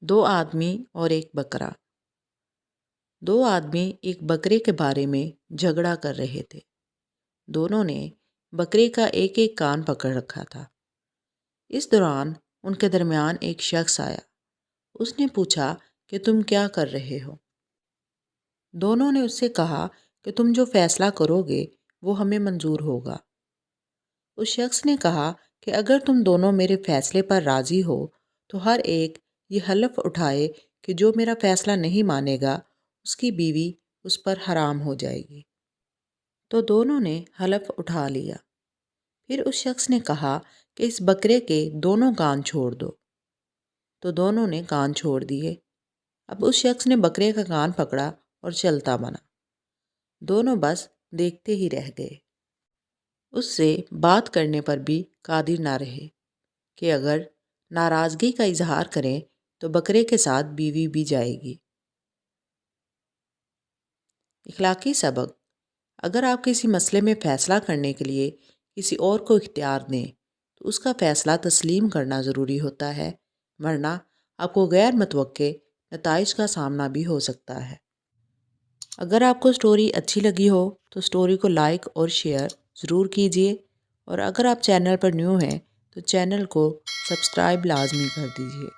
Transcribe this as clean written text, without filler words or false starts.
दो आदमी और एक बकरा। दो आदमी एक बकरे के बारे में झगड़ा कर रहे थे। दोनों ने बकरे का एक एक कान पकड़ रखा था। इस दौरान उनके दरमियान एक शख्स आया। उसने पूछा कि तुम क्या कर रहे हो? दोनों ने उससे कहा कि तुम जो फैसला करोगे वो हमें मंजूर होगा। उस शख्स ने कहा कि अगर तुम दोनों मेरे फैसले पर राज़ी हो तो हर एक ये हलफ उठाए कि जो मेरा फैसला नहीं मानेगा उसकी बीवी उस पर हराम हो जाएगी। तो दोनों ने हलफ उठा लिया। फिर उस शख्स ने कहा कि इस बकरे के दोनों कान छोड़ दो। तो दोनों ने कान छोड़ दिए। अब उस शख्स ने बकरे का कान पकड़ा और चलता बना। दोनों बस देखते ही रह गए। उससे बात करने पर भी कादिर ना रहे कि अगर नाराज़गी का इजहार करें तो बकरे के साथ बीवी भी जाएगी। इखलाकी सबक: अगर आप किसी मसले में फ़ैसला करने के लिए किसी और को इख्तियार दें तो उसका फ़ैसला तस्लीम करना ज़रूरी होता है, वरना आपको गैर मुतवक्के नताइज का सामना भी हो सकता है। अगर आपको स्टोरी अच्छी लगी हो तो स्टोरी को लाइक और शेयर ज़रूर कीजिए, और अगर आप चैनल पर न्यू हैं तो चैनल को सब्सक्राइब लाजमी कर दीजिए।